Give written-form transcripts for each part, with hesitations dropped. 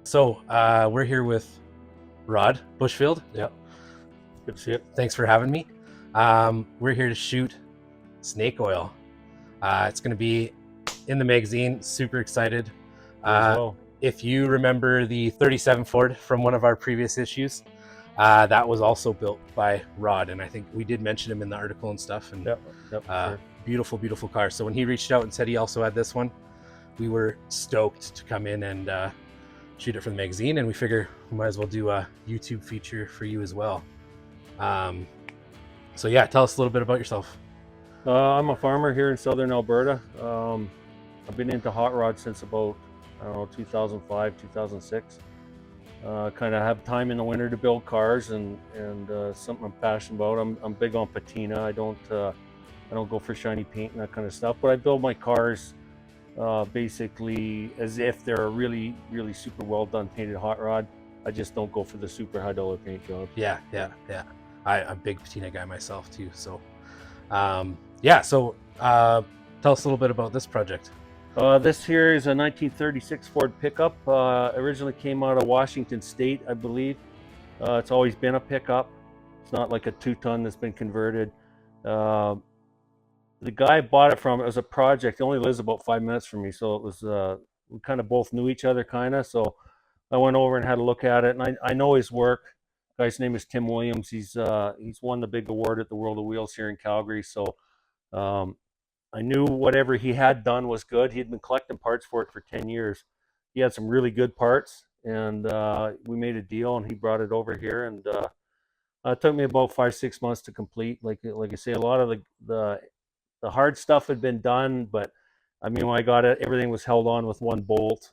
So we're here with Rod Bushfield. Yeah, good to see it. Thanks for having me. We're here to shoot snake oil. It's going to be in the magazine. Super excited. If you remember the 37 Ford from one of our previous issues, that was also built by Rod, and I think we did mention him in the article and stuff. And Sure. beautiful, beautiful car. So when he reached out and said he also had this one, we were stoked to come in and shoot it for the magazine, and we figure we might as well do a YouTube feature for you as well. So yeah, tell us a little bit about yourself. I'm a farmer here in southern Alberta. I've been into hot rods since about 2005, 2006. Kind of have time in the winter to build cars, and something I'm passionate about. I'm big on patina. I don't go for shiny paint and that kind of stuff, but I build my cars basically as if they're a really, really super well done painted hot rod. I just don't go for the super high dollar paint jobs. Yeah. I'm a big patina guy myself too. So tell us a little bit about this project. This here is a 1936 Ford pickup. Originally came out of Washington State, I believe. It's always been a pickup. It's not like a 2-ton that's been converted. The guy I bought it from, it was a project. It only lives about 5 minutes from me, so it was we kind of both knew each other, kind of. So I went over and had a look at it, and I know his work. The guy's name is Tim Williams. He's won the big award at the World of Wheels here in Calgary. So I knew whatever he had done was good. He had been collecting parts for it for 10 years. He had some really good parts, and we made a deal, and he brought it over here, and it took me about 5-6 months to complete. Like I say, a lot of the hard stuff had been done, but I mean, when I got it, everything was held on with one bolt.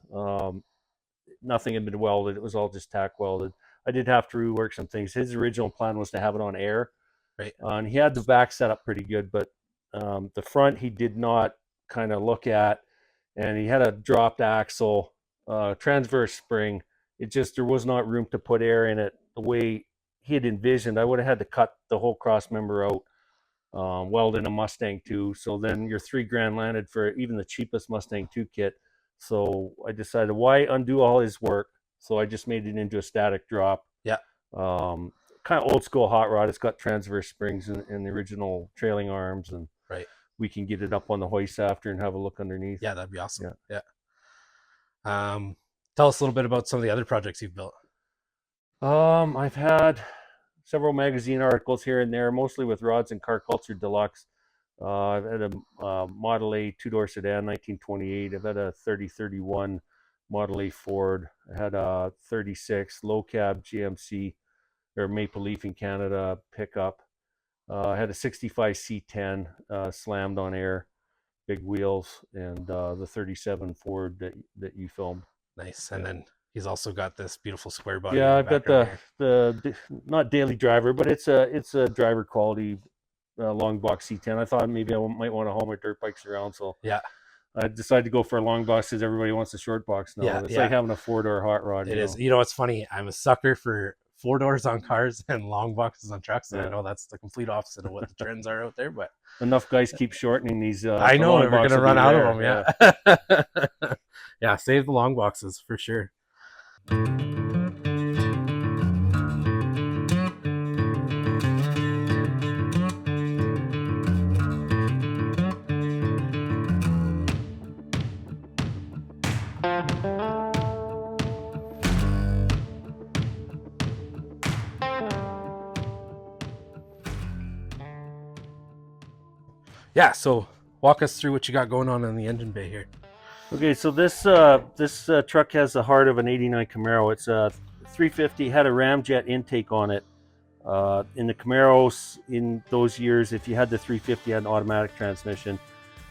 Nothing had been welded. It was all just tack welded. I did have to rework some things. His original plan was to have it on air, right? And he had the back set up pretty good, but the front he did not kind of look at, and he had a dropped axle, transverse spring. There was not room to put air in it the way he had envisioned. I would have had to cut the whole cross member out, weld in a Mustang 2. So then your $3,000 landed for even the cheapest Mustang 2 kit. So I decided, why undo all his work? So I just made it into a static drop. Yeah. Kind of old school hot rod. It's got transverse springs and the original trailing arms, and right. We can get it up on the hoist after and have a look underneath. Yeah, that'd be awesome. Yeah. Tell us a little bit about some of the other projects you've built. I've had several magazine articles here and there, mostly with Rods and Car Culture Deluxe. I've had a Model A 2-door sedan, 1928. I've had a 3031 Model A Ford. I had a 36 low cab GMC or Maple Leaf in Canada pickup. I had a 65 C10 slammed on air, big wheels, and the 37 Ford that you filmed. Nice. And then he's also got this beautiful square body. Yeah, I've got the not daily driver, but it's a driver quality long box C10. I thought maybe I might want to haul my dirt bikes around, so yeah, I decided to go for a long box because everybody wants a short box now. It's like having a 4-door hot rod. It is. You know, it's funny. I'm a sucker for 4 doors on cars and long boxes on trucks, and I know that's the complete opposite of what the trends are out there. But enough guys keep shortening these. I know we're going to run out of them. Yeah, yeah. Save the long boxes for sure. Yeah, so walk us through what you got going on in the engine bay here. Okay, so this truck has the heart of an '89 Camaro. It's a 350, had a ramjet intake on it. In the Camaros in those years, if you had the 350, you had an automatic transmission.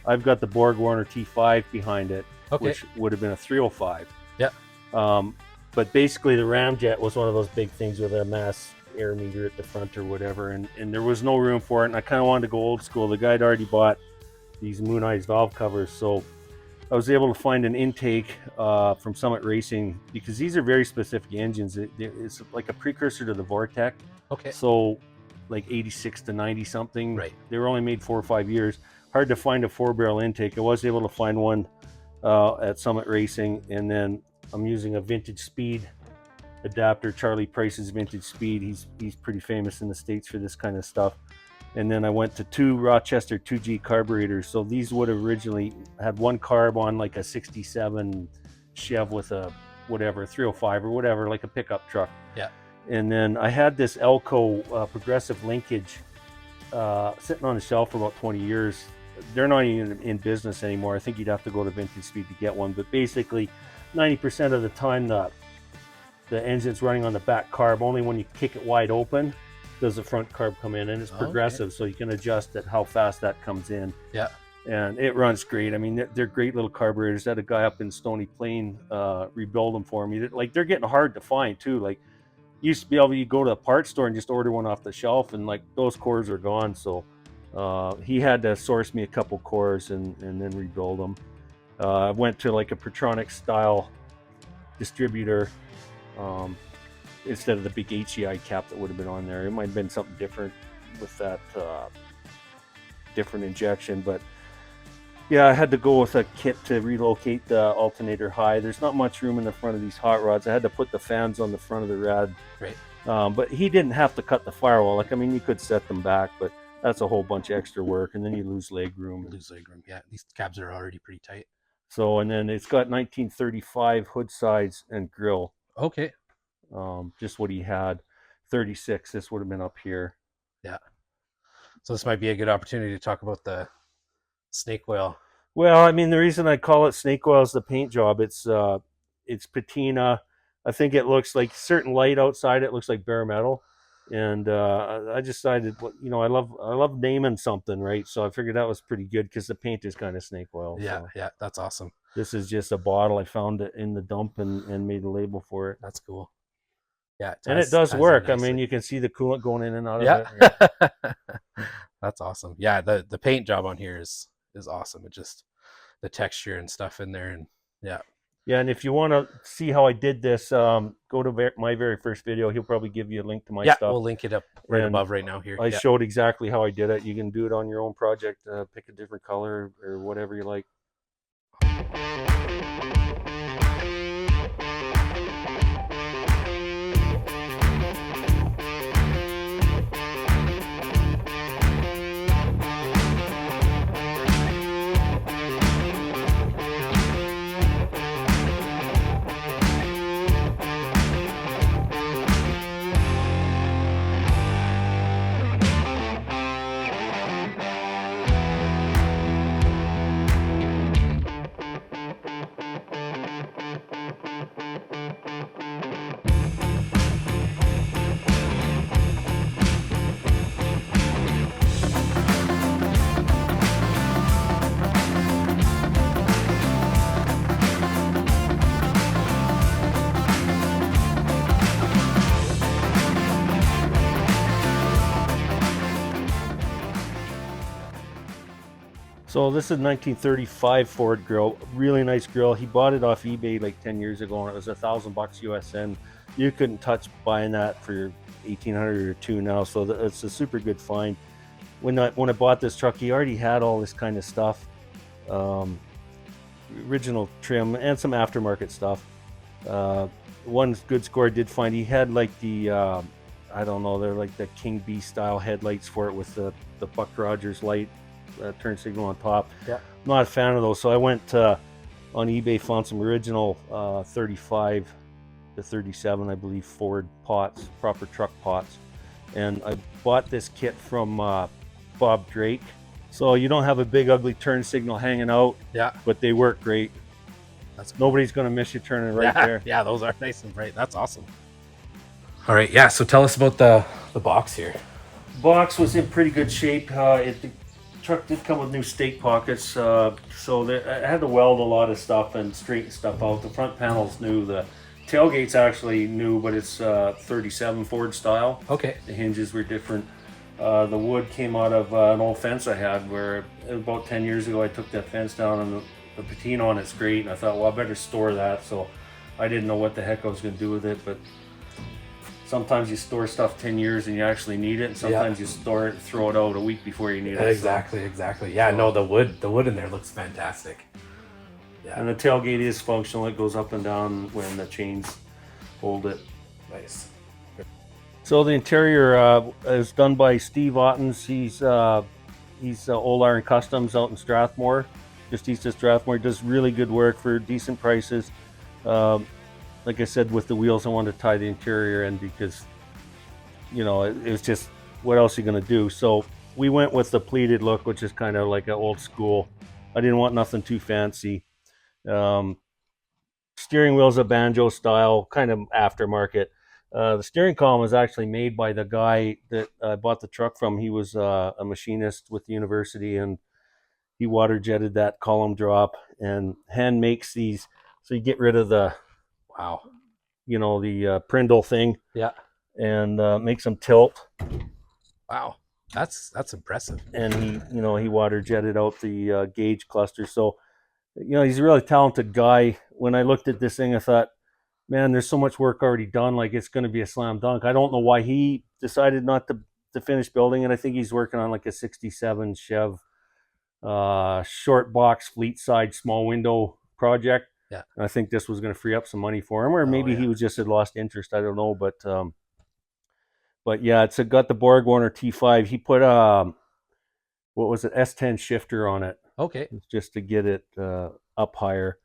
I've got the Borg Warner T5 behind it, which would have been a 305. Yeah. But basically, the ramjet was one of those big things with a mass air meter at the front or whatever, and there was no room for it, and I kind of wanted to go old school. The guy had already bought these Moon Eyes valve covers, so I was able to find an intake from Summit Racing, because these are very specific engines. It's like a precursor to the Vortec. Okay. So like 86 to 90 something. Right. They were only made 4 or 5 years. Hard to find a 4-barrel intake. I was able to find one at Summit Racing, and then I'm using a vintage speed adapter, Charlie Price's vintage speed. He's pretty famous in the States for this kind of stuff. And then I went to 2 Rochester 2G carburetors. So these would have originally had one carb on like a 67 Chev with a whatever 305 or whatever, like a pickup truck. Yeah. And then I had this Elco progressive linkage sitting on the shelf for about 20 years. They're not even in business anymore. I think you'd have to go to Vintage Speed to get one. But basically, 90% of the time, the engine's running on the back carb. Only when you kick it wide open does the front carb come in, and it's progressive, so you can adjust it how fast that comes in. Yeah. And it runs great. I mean, they're great little carburetors. I had a guy up in Stony Plain rebuild them for me. Like, they're getting hard to find too. Like, used to be able to go to a parts store and just order one off the shelf, and like those cores are gone. So he had to source me a couple cores and then rebuild them. I went to like a Patronic style distributor instead of the big HEI cap that would have been on there. It might have been something different with that different injection, but yeah, I had to go with a kit to relocate the alternator high. There's not much room in the front of these hot rods. I had to put the fans on the front of the rad. Right. But he didn't have to cut the firewall. Like, I mean, you could set them back, but that's a whole bunch of extra work, and then you lose leg room. Yeah, these cabs are already pretty tight. So, and then it's got 1935 hood sides and grill. Okay. Just what he had. 36, this would have been up here. Yeah. So this might be a good opportunity to talk about the snake oil. Well, I mean, the reason I call it snake oil is the paint job. It's patina. I think it looks like certain light outside. It looks like bare metal, and I decided, you know, I love naming something, right? So I figured that was pretty good because the paint is kind of snake oil. Yeah, so. Yeah, that's awesome. This is just a bottle. I found it in the dump and made a label for it. That's cool. Yeah, and it does work. I mean, you can see the coolant going in and out of it. Yeah. That's awesome. Yeah, the paint job on here is awesome. It just, the texture and stuff in there, and yeah. Yeah, and if you want to see how I did this, go to my very first video. He'll probably give you a link to my stuff. Yeah, we'll link it up right above right now here. I showed exactly how I did it. You can do it on your own project. Pick a different color or whatever you like. So this is 1935 Ford grill, really nice grill. He bought it off eBay like 10 years ago, and it was $1,000 USN. You couldn't touch buying that for $1,800 or $2,000 now, so it's a super good find. When I bought this truck, he already had all this kind of stuff, original trim and some aftermarket stuff. One good score I did find, he had like the I don't know, they're like the King Bee style headlights for it with the Buck Rogers light. Turn signal on top. Yeah, I'm not a fan of those, so I went on eBay, found some original 35 to 37, I believe, Ford pots, proper truck pots, and I bought this kit from Bob Drake. So you don't have a big ugly turn signal hanging out. Yeah, but they work great. Nobody's going to miss you turning right there. Yeah, those are nice and bright. That's awesome. All right, yeah. So tell us about the box here. Box was in pretty good shape. The truck did come with new stake pockets, so I had to weld a lot of stuff and straighten stuff out. The front panel's new. The tailgate's actually new, but it's 37 Ford style. Okay. The hinges were different. The wood came out of an old fence I had where about 10 years ago I took that fence down, and the patina on it's great, and I thought, well, I better store that. So I didn't know what the heck I was going to do with it, but sometimes you store stuff 10 years and you actually need it, and sometimes you store it and throw it out a week before you need it. Exactly. Yeah, no, the wood in there looks fantastic. Yeah. And the tailgate is functional. It goes up and down when the chains hold it. Nice. So the interior is done by Steve Ottens. He's Old Iron Customs out in Strathmore, just east of Strathmore. He does really good work for decent prices. Like I said, with the wheels, I wanted to tie the interior in because, you know, it was just, what else are you going to do? So we went with the pleated look, which is kind of like an old school. I didn't want nothing too fancy. Um, Steering wheel's a banjo style, kind of aftermarket. The steering column was actually made by the guy that I bought the truck from. He was a machinist with the university, and he water jetted that column drop and hand makes these. So you get rid of the, Wow. you know, the Prindle thing, Yeah. and makes them tilt. Wow. That's impressive. And he water jetted out the gauge cluster. So, you know, he's a really talented guy. When I looked at this thing, I thought, man, there's so much work already done. Like, it's going to be a slam dunk. I don't know why he decided not to finish building it. I think he's working on like a 67 Chev short box fleet side small window project. Yeah. And I think this was going to free up some money for him, or maybe he was just had lost interest. I don't know, but yeah, it's got the Borg Warner T5. He put what was it, S10 shifter on it. Okay. Just to get it up higher.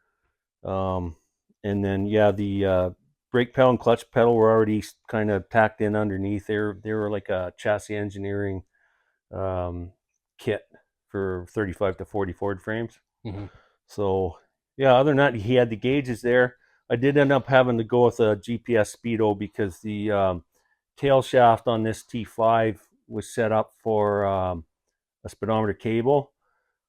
And then yeah, the brake pedal and clutch pedal were already kind of tacked in underneath. They were like a chassis engineering kit for 35 to 40 Ford frames. Mm-hmm. So yeah, other than that, he had the gauges there. I did end up having to go with a GPS Speedo because the tail shaft on this T5 was set up for a speedometer cable,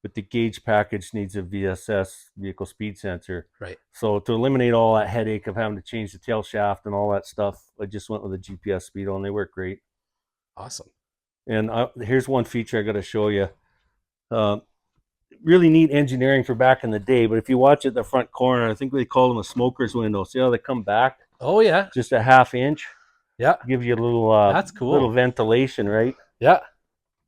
but the gauge package needs a VSS, vehicle speed sensor. Right. So to eliminate all that headache of having to change the tail shaft and all that stuff, I just went with a GPS Speedo, and they work great. Awesome. And here's one feature I got to show you. Really neat engineering for back in the day, but if you watch it, the front corner, I think they call them a smoker's window. See how they come back? Oh yeah. Just a half inch. Yeah. Give you a little That's cool. little ventilation, right? Yeah.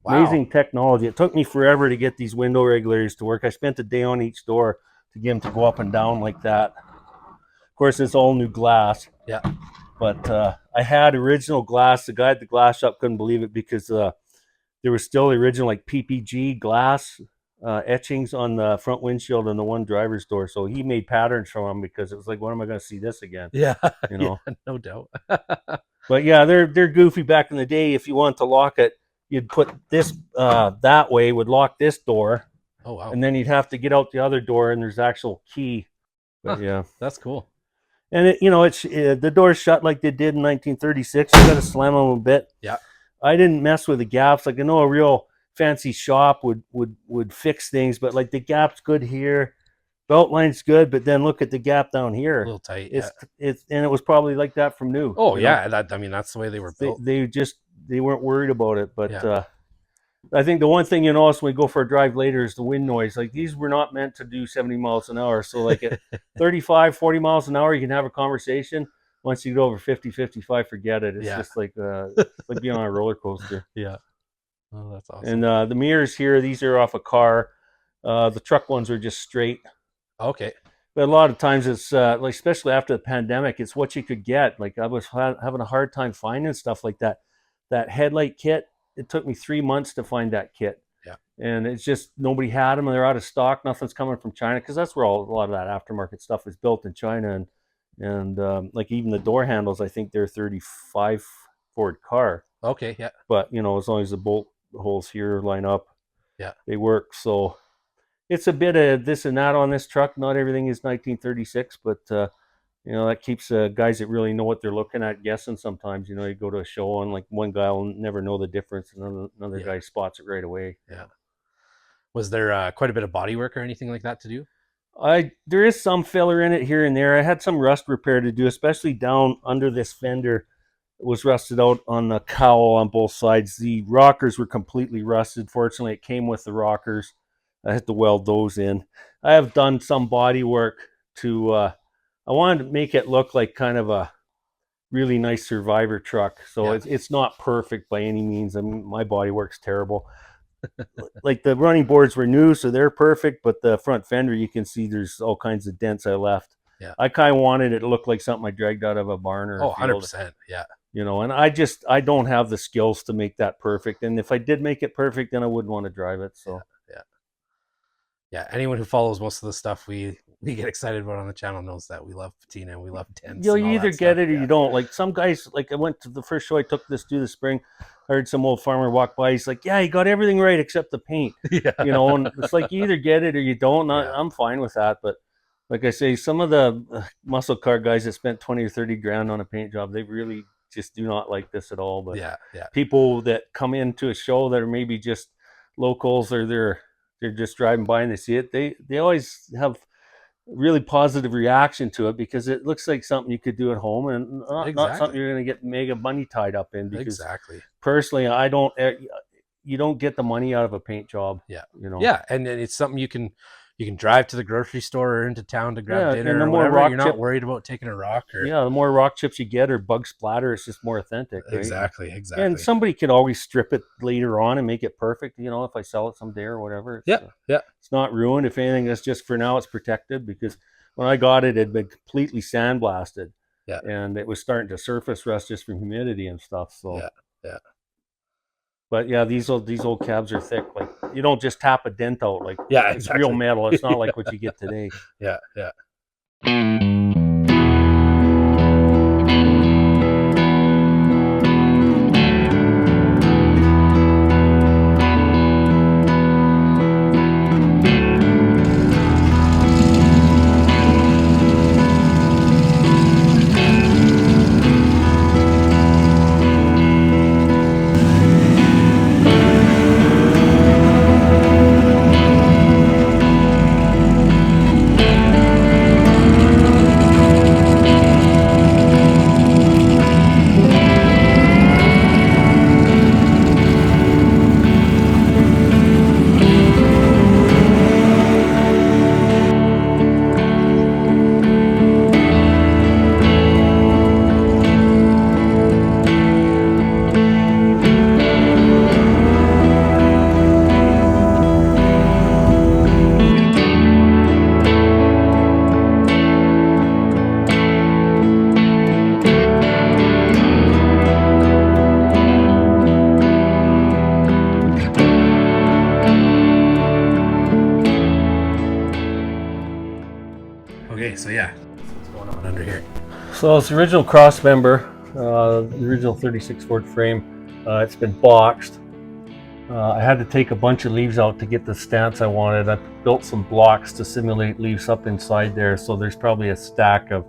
Wow. Amazing technology. It took me forever to get these window regulators to work. I spent a day on each door to get them to go up and down like that. Of course, it's all new glass. Yeah. But I had original glass. The guy at the glass shop couldn't believe it because there was still the original like PPG glass etchings on the front windshield and the one driver's door. So he made patterns from them because it was like, when am I going to see this again? Yeah. You know, yeah, no doubt. But yeah, they're goofy back in the day. If you want to lock it, you'd put this that way, would lock this door. Oh wow. And then you'd have to get out the other door, and there's actual key. But yeah, that's cool. And it's the doors shut like they did in 1936. You got to slam them a bit. Yeah. I didn't mess with the gaps. Like, I know a real fancy shop would fix things, but like the gap's good here, belt line's good, but then look at the gap down here. A little tight. It's and it was probably like that from new. Oh yeah, I mean that's the way they were built. They weren't worried about it, but I think the one thing you notice when we go for a drive later is the wind noise. Like, these were not meant to do 70 miles an hour. So like at 35, 40 miles an hour, you can have a conversation. Once you get over 50, 55, forget it. It's just like being on a roller coaster. Yeah. Oh, that's awesome. And the mirrors here, these are off a car. The truck ones are just straight. Okay. But a lot of times it's like, especially after the pandemic, it's what you could get. Like, I was having a hard time finding stuff like that. That headlight kit, it took me 3 months to find that kit. Yeah. And it's just, nobody had them, and they're out of stock. Nothing's coming from China, because that's where a lot of that aftermarket stuff is built, in China. And like even the door handles, I think they're 35 Ford car. Okay, yeah. But as long as the bolt holes here line up, yeah, they work. So it's a bit of this and that on this truck. Not everything is 1936, but that keeps guys that really know what they're looking at guessing sometimes. You go to a show, and like one guy will never know the difference, and another guy spots it right away. Yeah. Was there quite a bit of body work or anything like that to do? There is some filler in it here and there. I had some rust repair to do, especially down under this fender. It was rusted out on the cowl on both sides. The rockers were completely rusted. Fortunately, it came with the rockers. I had to weld those in. I have done some body work to I wanted to make it look like kind of a really nice survivor truck. So it's not perfect by any means. I mean, my body work's terrible. like the running boards were new, so they're perfect, but the front fender, you can see there's all kinds of dents I left. Yeah. I kind of wanted it to look like something I dragged out of a barn or Oh, a field. 100%. Yeah. You know, and I don't have the skills to make that perfect. And if I did make it perfect, then I wouldn't want to drive it. So Yeah. Anyone who follows most of the stuff we get excited about on the channel knows that we love patina and we love dents. you and all either that get stuff. it or Yeah. you don't. Like some guys, like I went to the first show I took this do the spring. I heard some old farmer walk by. He's like, "Yeah, you got everything right except the paint." Yeah. You know, and it's like you either get it or you don't. Yeah. I'm fine with that, but like I say, some of the muscle car guys that spent 20 or 30 grand on a paint job, they really just do not like this at all. But Yeah. people that come into a show that are maybe just locals or they're just driving by and they see it, they always have really positive reaction to it because it looks like something you could do at home and not something Exactly. you're going to get mega money tied up in. Because Exactly. personally, you don't get the money out of a paint job. Yeah. You know. Yeah, and it's something you can drive to the grocery store or into town to grab dinner and the or more whatever. rock You're not chip, worried about taking a rock or the more rock chips you get or bug splatter, it's just more authentic, right? Exactly. And somebody could always strip it later on and make it perfect. You know, if I sell it someday or whatever. It's not ruined. If anything, it's just for now it's protected because when I got it, it had been completely sandblasted. Yeah. And it was starting to surface rust just from humidity and stuff. So yeah. But yeah, these old cabs are thick. Like you don't just tap a dent out. Like exactly. It's real metal. It's not like what you get today. Yeah. Okay, so yeah, what's going on under here? So it's the original cross member, the original 36 Ford frame. It's been boxed. I had to take a bunch of leaves out to get the stance I wanted. I built some blocks to simulate leaves up inside there, so there's probably a stack of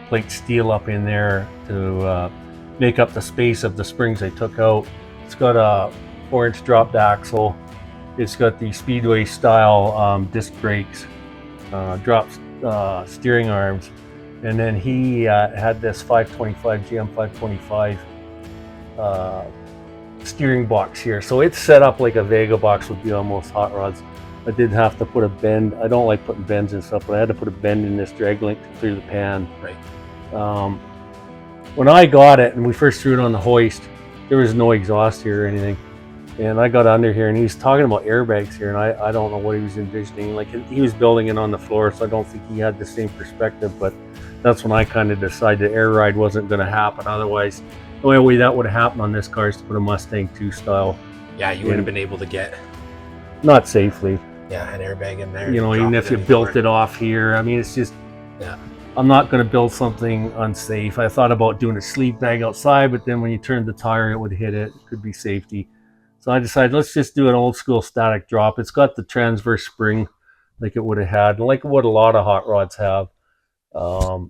plate steel up in there to make up the space of the springs I took out. It's got a 4-inch dropped axle. It's got the Speedway style disc brakes, dropped steering arms, and then he had this 525 GM 525 steering box here. So it's set up like a Vega box would be on most hot rods. I did have to put a bend. I don't like putting bends and stuff, but I had to put a bend in this drag link to clear the pan. Right. When I got it and we first threw it on the hoist, there was no exhaust here or anything. And I got under here and he was talking about airbags here, and I don't know what he was envisioning. Like he was building it on the floor, so I don't think he had the same perspective, but that's when I kind of decided air ride wasn't going to happen. Otherwise, the only way that would have happened on this car is to put a Mustang 2 style. Yeah, you would have been able to get not safely. Yeah, an airbag in there. You know, even if you built it off here, I mean, it's just, yeah. I'm not going to build something unsafe. I thought about doing a sleeve bag outside, but then when you turned the tire, it would hit it. It could be safety. So I decided, let's just do an old school static drop. It's got the transverse spring like it would have had, and like what a lot of hot rods have. I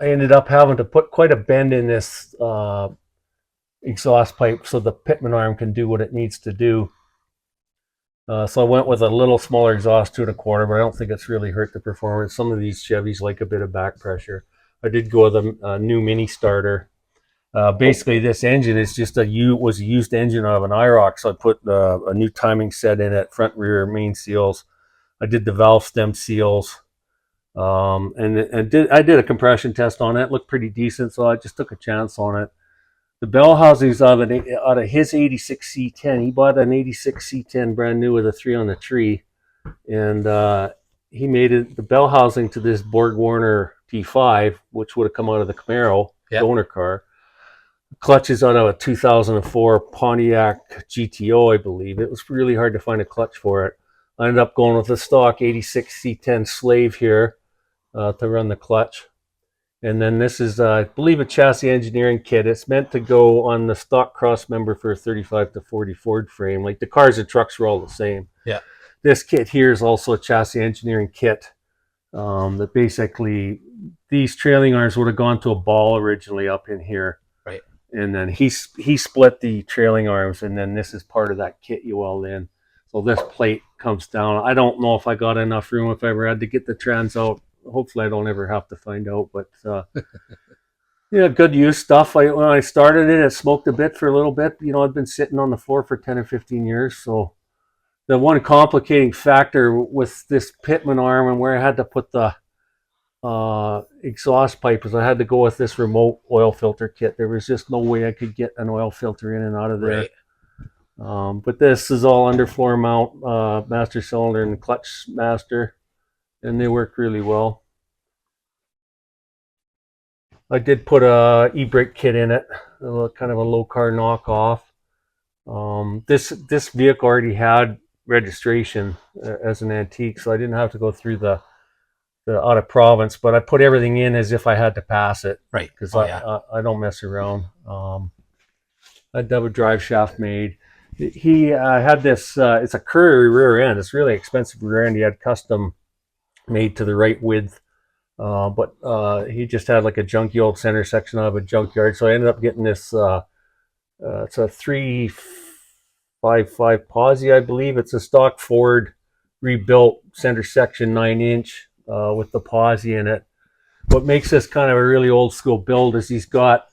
ended up having to put quite a bend in this exhaust pipe so the pitman arm can do what it needs to do. So I went with a little smaller exhaust, 2 1/4, but I don't think it's really hurt the performance. Some of these Chevys like a bit of back pressure. I did go with a new mini starter. Basically, this engine is just was a used engine out of an IROC, so I put a new timing set in it, front, rear, main seals. I did the valve stem seals, and I did a compression test on it. It looked pretty decent, so I just took a chance on it. The bell housing's out of his 86 C10. He bought an 86 C10 brand new with a 3 on the tree, and he made it the bell housing to this Borg Warner T5, which would have come out of the Camaro donor car. Clutch is out of a 2004 Pontiac GTO, I believe. It was really hard to find a clutch for it. I ended up going with a stock 86 C10 Slave here to run the clutch. And then this is, I believe, a chassis engineering kit. It's meant to go on the stock cross member for a 35 to 40 Ford frame. Like the cars and trucks were all the same. Yeah. This kit here is also a chassis engineering kit that basically these trailing arms would have gone to a ball originally up in here. Right. And then he split the trailing arms, and then this is part of that kit you weld in. So this plate comes down. I don't know if I got enough room if I ever had to get the trans out. Hopefully I don't ever have to find out, but yeah, good use stuff. When I started it smoked a bit for a little bit. You know, I've been sitting on the floor for 10 or 15 years. So the one complicating factor with this Pitman arm and where I had to put the exhaust pipe was I had to go with this remote oil filter kit. There was just no way I could get an oil filter in and out of there. Right. But this is all underfloor mount, master cylinder and clutch master, and they work really well. I did put a e-brake kit in it, kind of a low car knockoff. This vehicle already had registration as an antique, so I didn't have to go through the out of province, but I put everything in as if I had to pass it. Right. Because I don't mess around. I'd have a drive shaft made. He had this, it's a Curry rear end. It's really expensive rear end. He had custom made to the right width. But he just had like a junky old center section out of a junkyard. So I ended up getting this, it's a 355 Posi, I believe. It's a stock Ford rebuilt center section 9-inch with the Posi in it. What makes this kind of a really old school build is he's got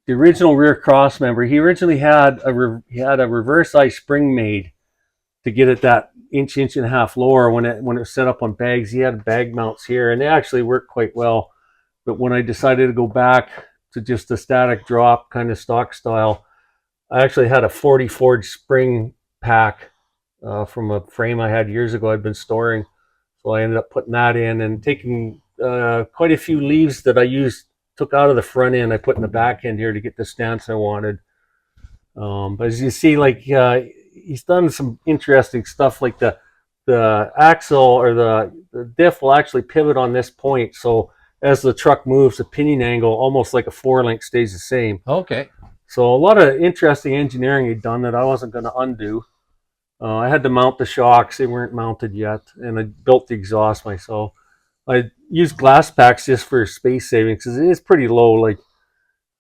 the original rear cross member. He originally had a reverse eye spring made to get it that inch and a half lower when it was set up on bags. He had bag mounts here, and they actually worked quite well. But when I decided to go back to just a static drop kind of stock style, I actually had a 40 Ford spring pack from a frame I had years ago I'd been storing. So I ended up putting that in and taking quite a few leaves that I took out of the front end. I put in the back end here to get the stance I wanted. But as you see, like he's done some interesting stuff, like the axle or the diff will actually pivot on this point. So as the truck moves, the pinion angle, almost like a 4-link, stays the same. Okay. So a lot of interesting engineering he'd done that I wasn't going to undo. I had to mount the shocks. They weren't mounted yet. And I built the exhaust myself. I used glass packs just for space savings because it is pretty low. Like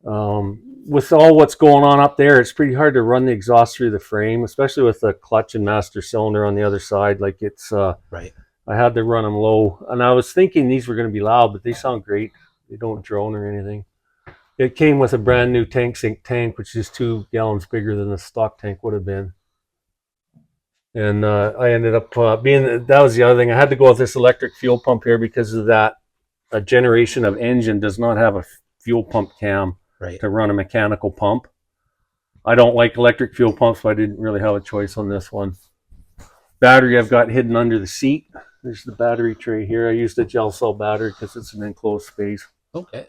with all what's going on up there, it's pretty hard to run the exhaust through the frame, especially with the clutch and master cylinder on the other side. Like it's right. I had to run them low, and I was thinking these were going to be loud, but they sound great. They don't drone or anything. It came with a brand new tank sink tank, which is 2 gallons bigger than the stock tank would have been. And I ended up that was the other thing. I had to go with this electric fuel pump here because of that. A generation of engine does not have a fuel pump cam to run a mechanical pump. I don't like electric fuel pumps, so I didn't really have a choice on this one. Battery I've got hidden under the seat. There's the battery tray here. I used a gel cell battery because it's an enclosed space. Okay.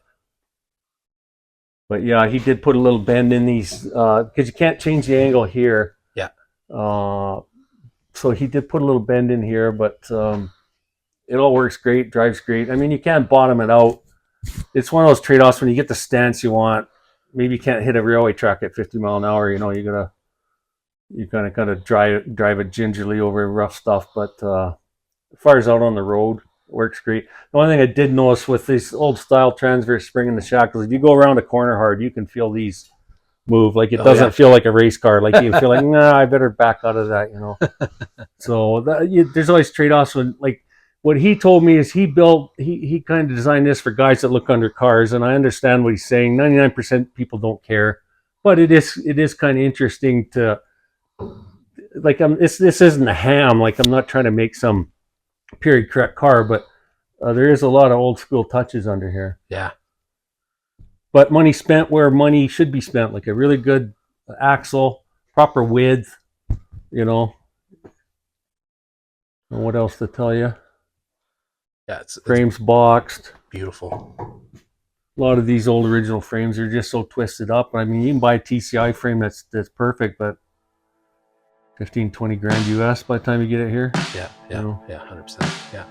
But yeah, he did put a little bend in these because you can't change the angle here. Yeah. So he did put a little bend in here, but it all works great, drives great. I mean, you can't bottom it out. It's one of those trade-offs when you get the stance you want. Maybe you can't hit a railway track at 50 mile an hour. You know, you gotta drive it gingerly over rough stuff. But as far as out on the road, it works great. The only thing I did notice with this old style transverse spring in the shackles, if you go around a corner hard, you can feel these move. Like it doesn't feel like a race car. Like you feel like, nah, I better back out of that, you know. So there's always trade-offs. When, like, what he told me is he kind of designed this for guys that look under cars, and I understand what he's saying. 99% people don't care, but it is kind of interesting to, like, this isn't a ham. Like, I'm not trying to make some period correct car, but there is a lot of old school touches under here. Yeah. but money spent where money should be spent, like a really good axle, proper width, you know. And what else to tell you? Yeah, it's Frames boxed. beautiful. A lot of these old original frames are just so twisted up. I mean, you can buy a TCI frame that's perfect, but 15, 20 grand US by the time you get it here. Yeah, yeah, You know? yeah, 100%. Yeah.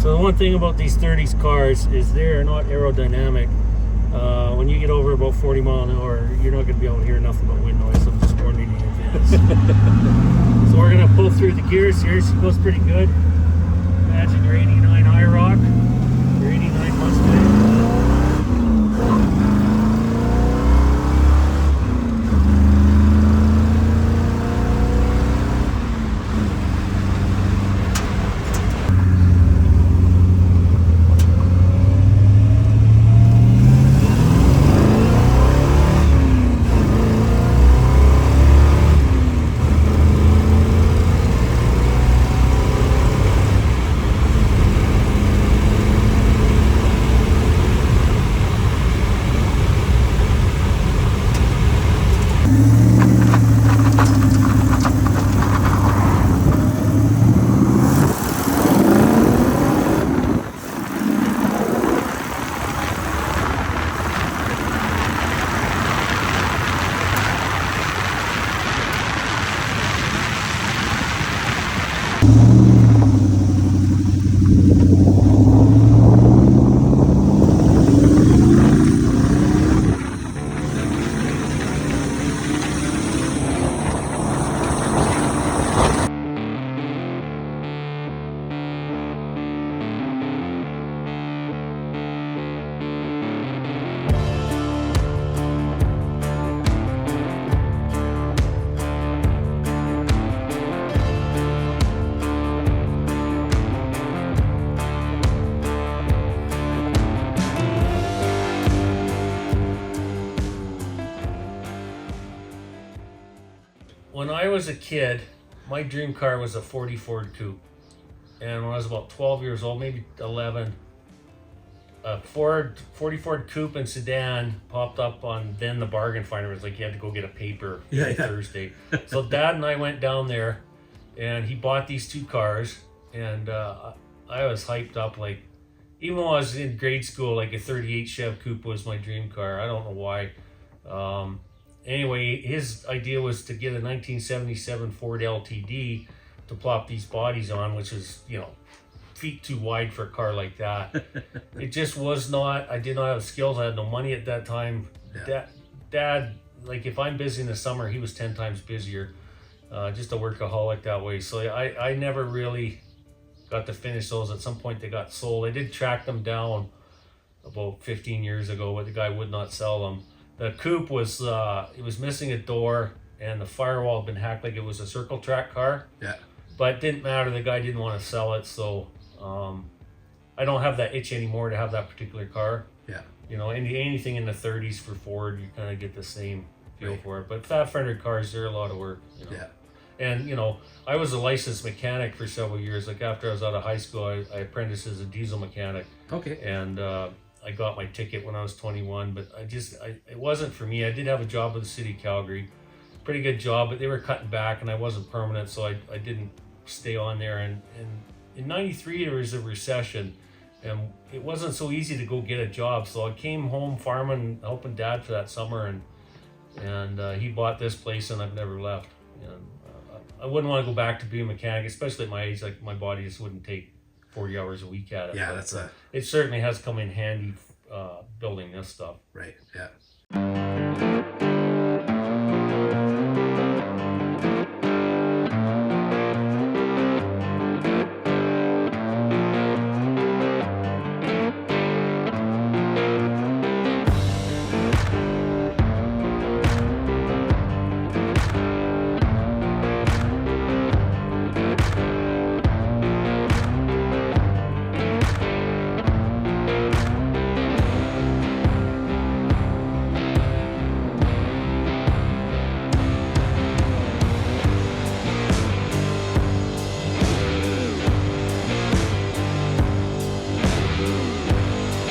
So the one thing about these 30s cars is they're not aerodynamic. When you get over about 40 mile an hour, you're not going to be able to hear nothing but wind noise. I'm just warning you in advance. So we're going to pull through the gears here. She goes pretty good. Imagine your 89 IROC, your 89 Mustang. When I was a kid, my dream car was a 40 Ford Coupe. And when I was about 12 years old, maybe 11, a 40 Ford Coupe and sedan popped up on then the bargain finder. It was like you had to go get a paper every Thursday. So Dad and I went down there, and he bought these two cars, and I was hyped up. Like, even when I was in grade school, like a 38 Chev Coupe was my dream car. I don't know why. Anyway, his idea was to get a 1977 Ford LTD to plop these bodies on, which is, you know, feet too wide for a car like that. It just was not, I did not have skills. I had no money at that time. Yeah. Dad, like, if I'm busy in the summer, he was 10 times busier. Just a workaholic that way. So I never really got to finish those. At some point they got sold. I did track them down about 15 years ago, but the guy would not sell them. The coupe was, it was missing a door, and the firewall had been hacked like it was a circle track car. Yeah. But it didn't matter. The guy didn't want to sell it, so I don't have that itch anymore to have that particular car. Yeah. You know, anything in the 30s for Ford, you kind of get the same feel for it. But fat fender cars, they're a lot of work. You know? Yeah. And I was a licensed mechanic for several years. Like after I was out of high school, I apprenticed as a diesel mechanic. Okay. And I got my ticket when I was 21, but it wasn't for me. I did have a job with the city of Calgary, pretty good job, but they were cutting back and I wasn't permanent, so I didn't stay on there. And in 93 there was a recession and it wasn't so easy to go get a job, so I came home farming, helping Dad for that summer, and he bought this place and I've never left. And I wouldn't want to go back to being a mechanic, especially at my age. Like my body just wouldn't take 40 hours a week at it. Yeah, but it certainly has come in handy building this stuff. Right, yeah.